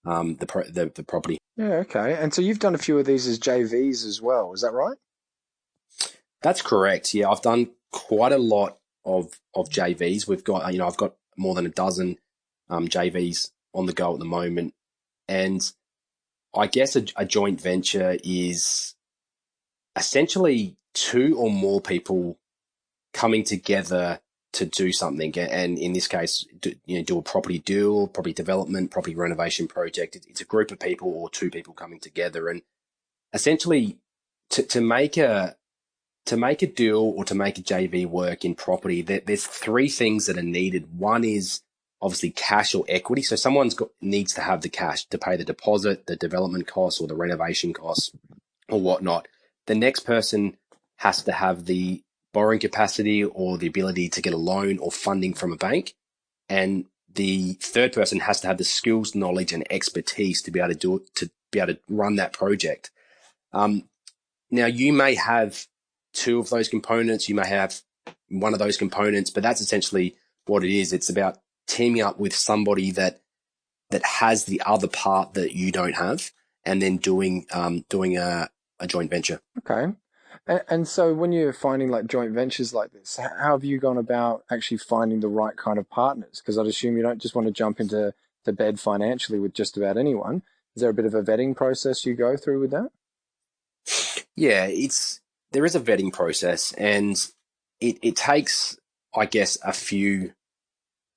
the property. Yeah, okay. And so you've done a few of these as JVs as well, is that right? That's correct. Yeah, I've done quite a lot of JVs. We've got I've got more than a dozen JVs on the go at the moment, and I guess a joint venture is essentially two or more people coming together to do something. And in this case, do a property deal, property development, property renovation project. It's a group of people or two people coming together, and essentially to make a deal or to make a JV work in property, there's three things that are needed. One is obviously cash or equity. So needs to have the cash to pay the deposit, the development costs, or the renovation costs, or whatnot. The next person has to have the borrowing capacity or the ability to get a loan or funding from a bank. And the third person has to have the skills, knowledge, and expertise to be able to do it, to be able to run that project. Now, you may have two of those components, you may have one of those components, but that's essentially what it is. It's about teaming up with somebody that has the other part that you don't have, and then doing a joint venture. Okay. And so when you're finding like joint ventures like this, how have you gone about actually finding the right kind of partners? Because I'd assume you don't just want to jump into to bed financially with just about anyone. Is there a bit of a vetting process you go through with that? Yeah, there is a vetting process, and it takes, I guess, a few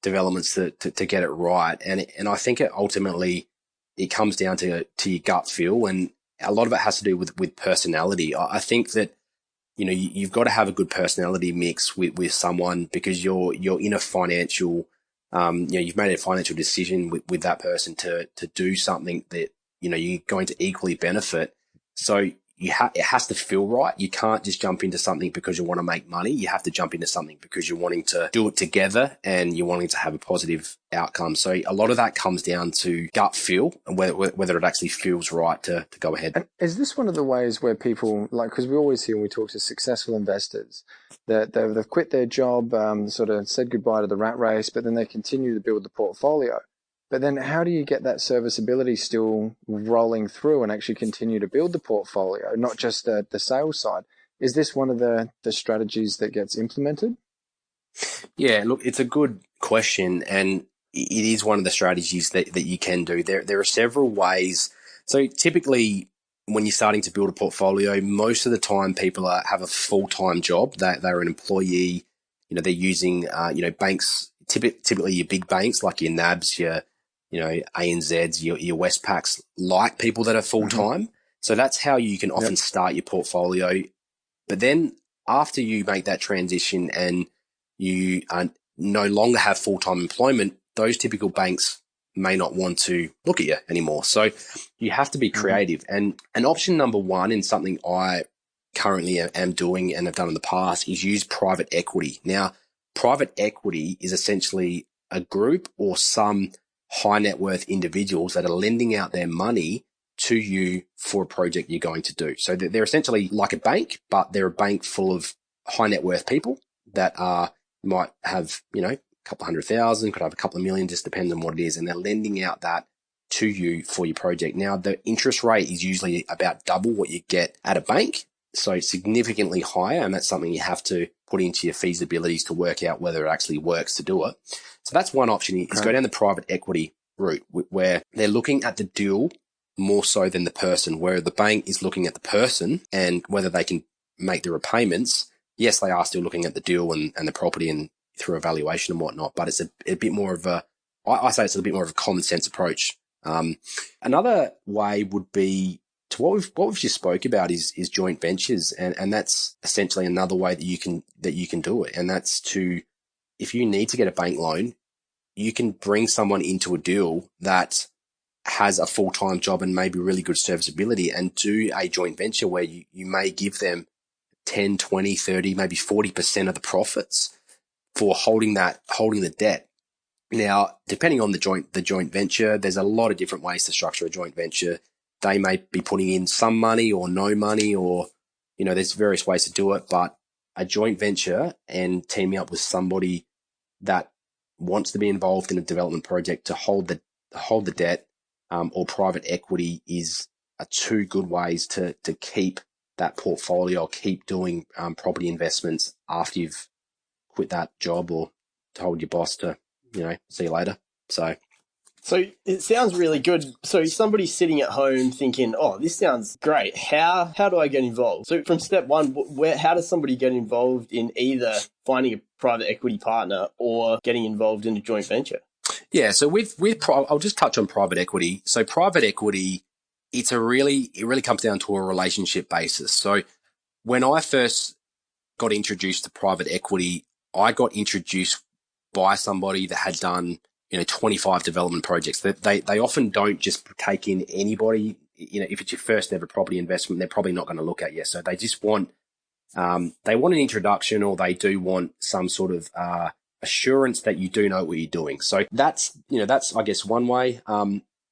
developments to get it right, and I think it comes down to your gut feel, and a lot of it has to do with personality. I think that you've got to have a good personality mix with someone, because you're in a financial, you've made a financial decision with that person to do something that you're going to equally benefit. So it has to feel right. You can't just jump into something because you want to make money. You have to jump into something because you're wanting to do it together and you're wanting to have a positive outcome. So a lot of that comes down to gut feel and whether it actually feels right to go ahead. And is this one of the ways where people, like, because we always hear when we talk to successful investors that they've quit their job, sort of said goodbye to the rat race, but then they continue to build the portfolio. But then how do you get that serviceability still rolling through and actually continue to build the portfolio, not just the sales side? Is this one of the strategies that gets implemented? Yeah, look, it's a good question, and it is one of the strategies that you can do. There are several ways. So typically, when you're starting to build a portfolio, most of the time people have a full-time job. They're an employee. They're using banks. Typically, your big banks like your NABs, your ANZs, your Westpacs, like people that are Hmm. full-time. So that's how you can often Yep. start your portfolio. But then after you make that transition and you no longer have full-time employment, those typical banks may not want to look at you anymore. So you have to be Hmm. creative. And option number one, in something I currently am doing and have done in the past, is use private equity. Now, private equity is essentially a group or some high net worth individuals that are lending out their money to you for a project you're going to do. So they're essentially like a bank, but they're a bank full of high net worth people that might have, a couple of 100,000, could have a couple of million, just depends on what it is. And they're lending out that to you for your project. Now, the interest rate is usually about double what you get at a bank. So significantly higher. And that's something you have to put into your feasibilities to work out whether it actually works to do it. So that's one option, is go Okay. down the private equity route, where they're looking at the deal more so than the person, where the bank is looking at the person and whether they can make the repayments. Yes, they are still looking at the deal and the property and through evaluation and whatnot, but it's a bit more of I say it's a bit more of a common sense approach. Another way would be to what we've just spoke about is joint ventures, and that's essentially another way that you can do it, and that's to, if you need to get a bank loan, you can bring someone into a deal that has a full-time job and maybe really good serviceability, and do a joint venture where you may give them 10, 20, 30, maybe 40% of the profits for holding the debt. Now, depending on the joint venture, there's a lot of different ways to structure a joint venture. They may be putting in some money or no money, or, there's various ways to do it, but a joint venture and teaming up with somebody that wants to be involved in a development project to hold the debt, or private equity are two good ways to keep that portfolio or keep doing property investments after you've quit that job or told your boss to, see you later. So it sounds really good. So somebody's sitting at home thinking, "Oh, this sounds great. How do I get involved?" So from step one, how does somebody get involved in either finding a private equity partner or getting involved in a joint venture? Yeah, so I'll just touch on private equity. So private equity, it really comes down to a relationship basis. So when I first got introduced to private equity, I got introduced by somebody that had done 25 development projects. They often don't just take in anybody. If it's your first ever property investment, they're probably not going to look at you. So they just want an introduction, or they do want some sort of assurance that you do know what you're doing. So that's I guess one way.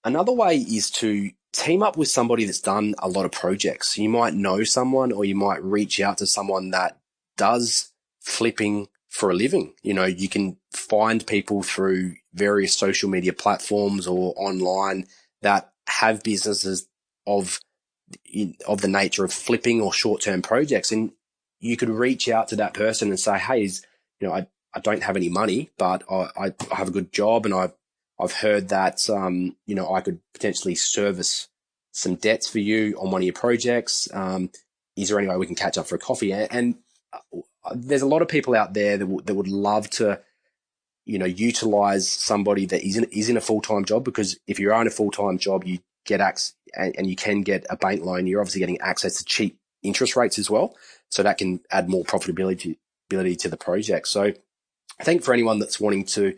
Another way is to team up with somebody that's done a lot of projects. You might know someone, or you might reach out to someone that does flipping for a living. You can find people through various social media platforms or online that have businesses of the nature of flipping or short-term projects. And you could reach out to that person and say, hey, I don't have any money, but I have a good job, and I've heard that, I could potentially service some debts for you on one of your projects. Is there any way we can catch up for a coffee? And there's a lot of people out there that would love to, utilize somebody that is in a full-time job, because if you're in a full-time job, you get access and you can get a bank loan. You're obviously getting access to cheap interest rates as well. So that can add more profitability to the project. So I think for anyone that's wanting to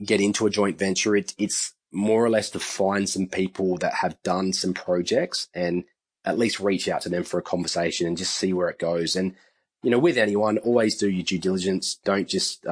get into a joint venture, it's more or less to find some people that have done some projects and at least reach out to them for a conversation and just see where it goes. And, with anyone, always do your due diligence. Don't just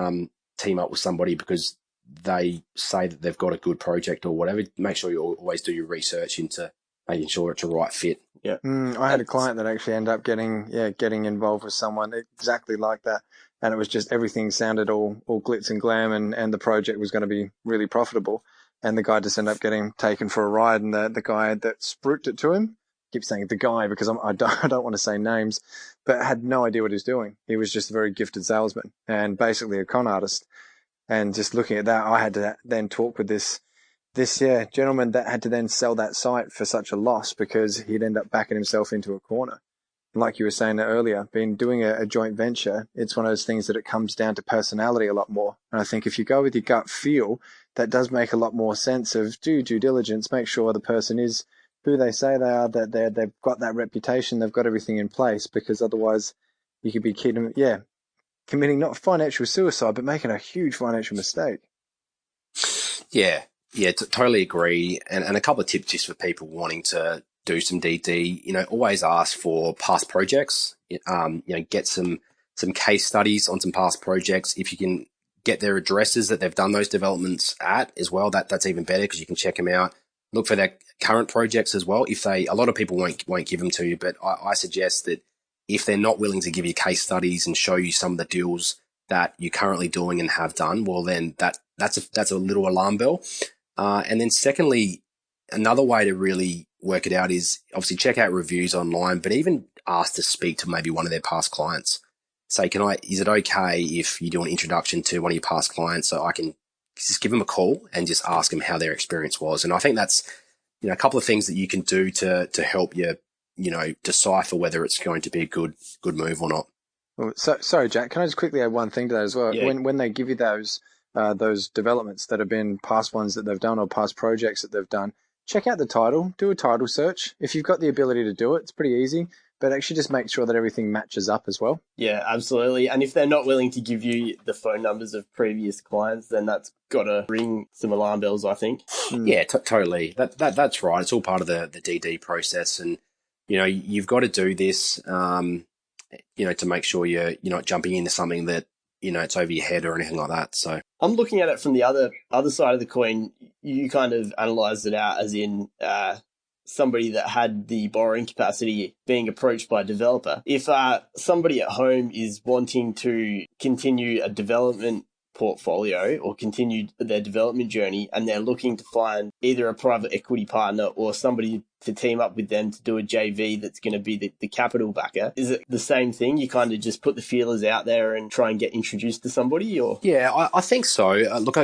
team up with somebody because they say that they've got a good project or whatever. Make sure you always do your research into making sure it's a right fit. Yeah. I had a client that actually ended up getting involved with someone exactly like that. And it was just everything sounded all glitz and glam, and the project was going to be really profitable. And the guy just ended up getting taken for a ride, and the guy that spruiked it to him, I keep saying the guy because I don't want to say names, but had no idea what he was doing. He was just a very gifted salesman and basically a con artist. And just looking at that, I had to then talk with this gentleman that had to then sell that site for such a loss because he'd end up backing himself into a corner. And like you were saying earlier, doing a joint venture, it's one of those things that it comes down to personality a lot more. And I think if you go with your gut feel, that does make a lot more sense of do due diligence, make sure the person is who they say they are, that they've got that reputation, they've got everything in place, because otherwise you could be committing not financial suicide, but making a huge financial mistake. Yeah, totally agree. And a couple of tips just for people wanting to do some DD, always ask for past projects, get some case studies on some past projects. If you can get their addresses that they've done those developments at as well, that's even better because you can check them out. Look for their current projects as well. A lot of people won't give them to you, but I suggest that if they're not willing to give you case studies and show you some of the deals that you're currently doing and have done, well, then that's a little alarm bell. And then secondly, another way to really work it out is obviously check out reviews online, but even ask to speak to maybe one of their past clients. Say, is it okay if you do an introduction to one of your past clients so I can just give them a call and just ask them how their experience was? And I think that's, a couple of things that you can do to help you, decipher whether it's going to be a good move or not. Well, so, sorry, Jack, can I just quickly add one thing to that as well? Yeah. When they give you those developments that have been past ones that they've done or past projects that they've done, check out the title, do a title search. If you've got the ability to do it, it's pretty easy, but actually just make sure that everything matches up as well. Yeah, absolutely. And if they're not willing to give you the phone numbers of previous clients, then that's got to ring some alarm bells, I think. Yeah, totally. That's right. It's all part of the DD process. And, you've got to do this, to make sure you're not jumping into something that, it's over your head or anything like that. So I'm looking at it from the other side of the coin. You kind of analysed it out as in somebody that had the borrowing capacity being approached by a developer. If somebody at home is wanting to continue a development portfolio or continued their development journey, and they're looking to find either a private equity partner or somebody to team up with them to do a JV that's going to be the capital backer. Is it the same thing? You kind of just put the feelers out there and try and get introduced to somebody, or? Yeah, I think so. Look,